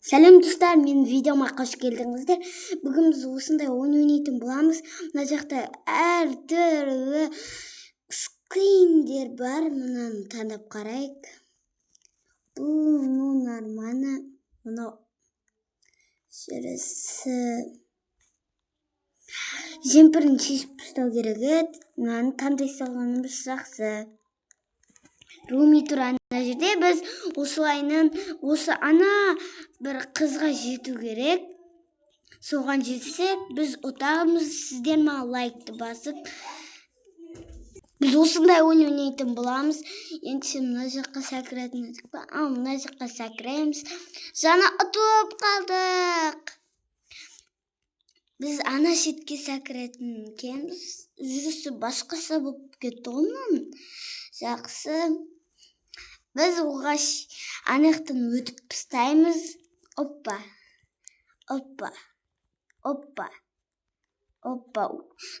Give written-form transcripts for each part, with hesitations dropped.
Сәлем достар, менің видеома қош келдіңіздер. Бүгін біз осындай ойын ойнайтын боламыз. Мына жақта әр түрлі скриндер бар. Мынаны таңдап қарайық. Бұл норманы, мынау жүрісі жемпірін шешіп тастау керек еді. Мынаны таңдай салғанымыз жақсы. Руми тұр ана жерде. Біз осы ана бір қызға жету керек. Соған жетсек, біз ұтамыз. Сіздер ма лайкты басып. Біз осындай ойын ойнайтын боламыз. Енді мына жаққа сәкіретін едік па? Мына жаққа сәкіреміз. Жаңа ұтылып қалдық. Біз ана шетке сәкіретін екенбіз. Жүрісі басқаша болып кетті ғой. Жақсы. Біз оғаш анықтан өтіп тастаймыз. Оппа.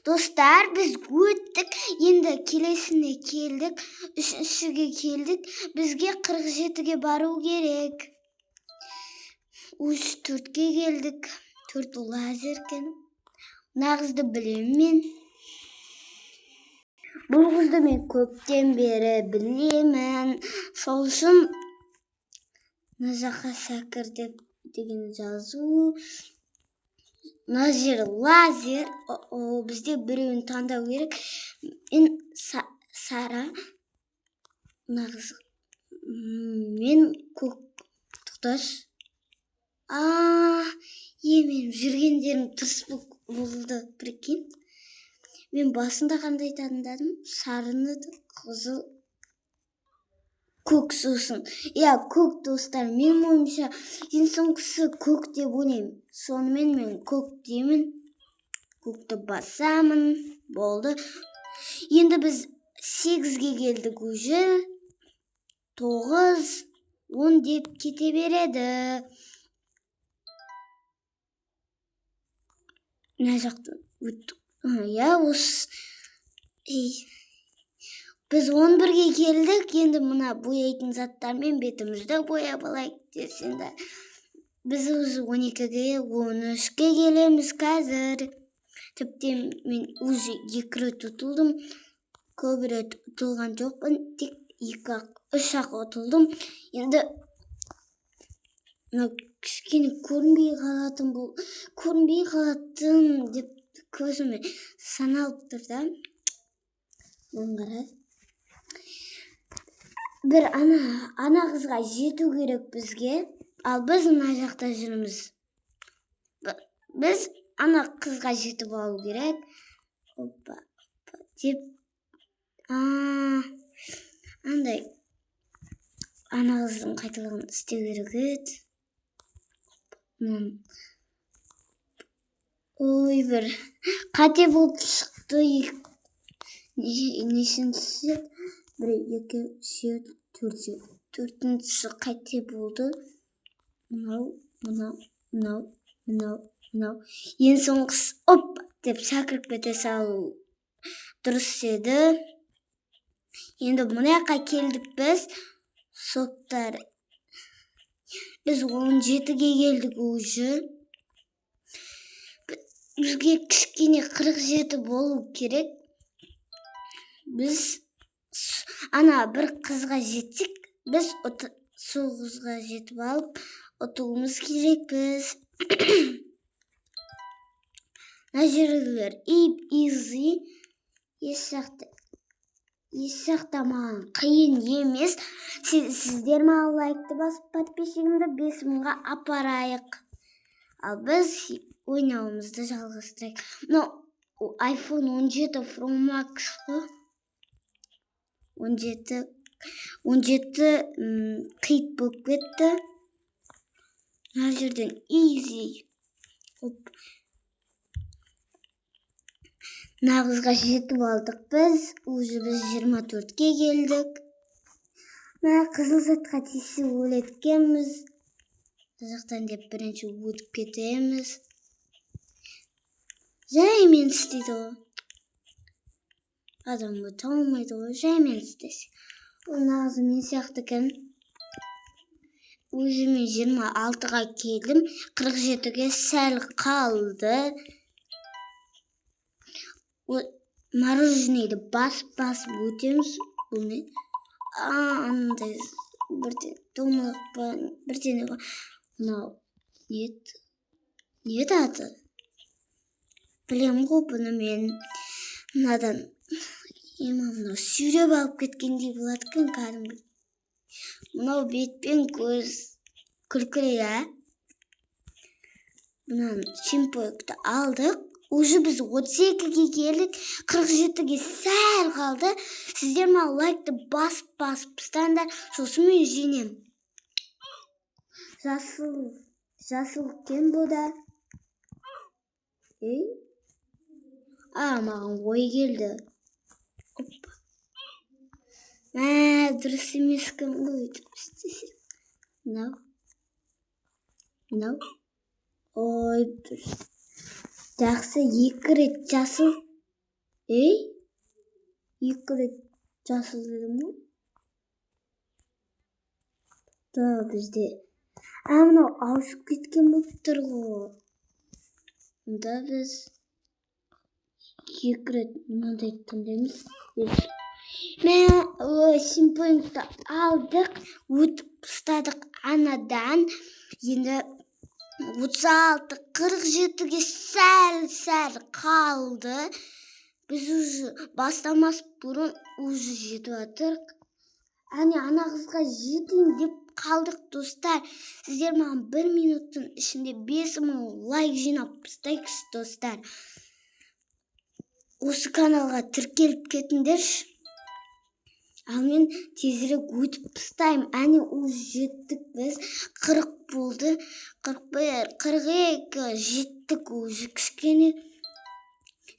Достар, біз өттік. Енді келесіне келдік. Үшіншіге келдік. Бізге 47-ге бару керек. 4-ге келдік. 4 лазер екен. Мына қызды білемін мен. Бұл қызды мен көптен бері білемін. Сол үшін мына жаққа сәкір деген жазу. Мына жер лазер. Бізде біреуін таңдау керек. Мен Сара. Мына қыз. Мен көк. Тоқташ. Менің жүргендерім тұрыс болды. Прикинь. Мен басында қандай таңдадым? Сарыны, қызыл, көк сосын. Көк достар. Мен ойымша ең соңғысы көк деп ойлаймын. Сонымен мен көк деймін. Көкті басамын. Болды. Енді біз 8-ге келдік уже. 9, 10 деп кете береді. Мына жақтан өттік. Осы. Біз 11-ге келдік. Енді мына бояйтын заттармен бетімізді бояп алайық десеңді. Біз уже 12-ге, 13-ге келеміз қазір. Тіптен мен уже 2 рет ұтылдым. Көп рет ұтылған жоқпын. Тек 2-3-ақ ұтылдым. Енді кішкене көрінбей қалатын деп көзіме саналып тұр да. Бір ана қызға жету керек бізге. Ал біз мына жақта жүрміз. Біз ана қызға жетіп алу керек. Оппа. Деп. Андай. Ана қыздың қайталығын істеу керек еді. Бір қате болып шықты. Нешінші? 1, 2, 3, 4-ші қате болды. Мынау. Ең соңғысы оп деп шақырып кете салу дұрыс еді. Енді мұнаяққа келдік біз. Соқтар. Біз 17-ге келдік уже. Бізге кішкене 47 болу керек. Біз бір қызға жетсек, біз сол қызға жетіп алып, ұтуымыз керек біз. Мына жерлер easy. Еш жақта маған қиын емес. Сіздер ма лайкты басып, подписчигімді 5000-ға апарайық. Ал біз ойнауымызды жалғастырайық. iPhone 17 Pro Max қой. 17 қит болып кетті. Мына жерден easy. Мына қызға жетіп алдық біз. Уже біз 24-ге келдік. Мына қызыл затқа тисе өлеткенбіз. Жақтан деп бірінші өтіп кетеміз. Жаймен істейді ғой. Адам өте алмайды ғой. Жаймен істесе. Ол нағызы мен сияқты екен. уже мен 26-ға келдім, 47-ге сәл қалды. Мороженныйды басып өтеміз. Бұл не? Андай домалақ па, бірдеңе ба. Мынау не аты? Білем ғой бұны мен. Мынадан мынау сүйреп алып кеткендей болады екен кәдімгі. Мынау бет пен көз күркірейді. Бұнан шимпойкты алдық. Уже біз 32-ге келдік, 47-ге сәл қалды. Сіздер ма лайкты басып тастаңдар, сосын мен жеңем. Жасыл кен бұл да. Маған ой келді. Дұрыс емес кім ғой өйтіп істесек. Мынау. Ой, дұрыс. Жақсы, 2 рет жасыл. 2 рет жасыл дедім ғой. Да, бізде. Мынау ауысып кеткен болып тұр ғой. Онда біз 2 рет мынандай таңдаймыз. Мен симпойкты алдық, өтіп ұстадық анадан. Енді 36-47-ге сәл қалды. Біз уже бастамас бұрын уже жетіп атырық. Ана қызға жетейін деп қалдық, достар. Сіздер маған 1 минуттың ішінде 5000 лайк жинап тастайықшы, достар. Осы каналға тіркеліп кетіңдерші. Ал мен тезірек өтіп тастаймын. Әне уже жеттік біз. 40 болды. 41, 42 жеттік уже кішкене.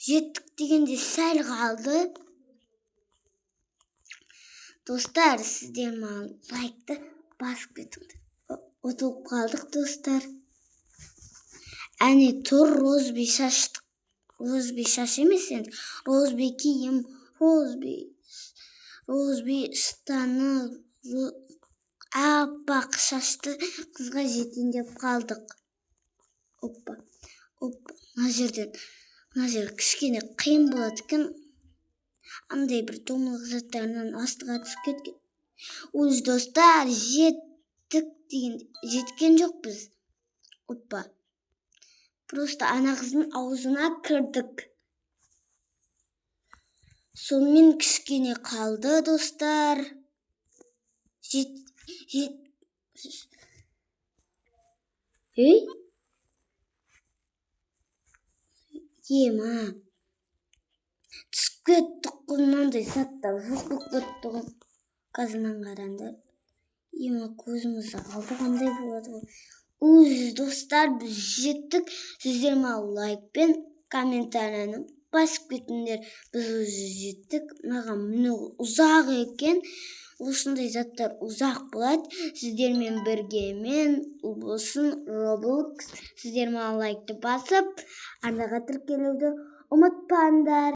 Жеттік дегенде сәл қалды. Достар, сіздер маған лайкты басып кетіңдер. Ұтылып қалдық, достар. Әне тұр розби шаштық. Розби шаш емес енді. Розби киім, розби штаны, аппақ шашты қызға жетейін деп қалдық. Оппа. Мына жер кішкене қиын болады екен. Андай бір домалақ заттарынан астыға түсіп кеткен. Өз достар, жеттік дегенде жеткен жоқ біз. Оппа. Просто ана қыздың аузына кірдік. Сонымен кішкене қалды, достар. Түсіп кеттік қоймандай заттар жоқ болып кетті ғой. Қазынан қаранды. Көзімізді алды қандай болады ғой. Достар, біз жеттік. Сіздер ма лайкпен комментарияны басып кетіңдер. Біз уже жеттік. Маған мынау ұзақ екен. Осындай заттар ұзақ болады. Сіздермен бірге мен болсын Roblox. Сіздер ма лайкты басып, арнаға тіркелуді ұмытпаңдар.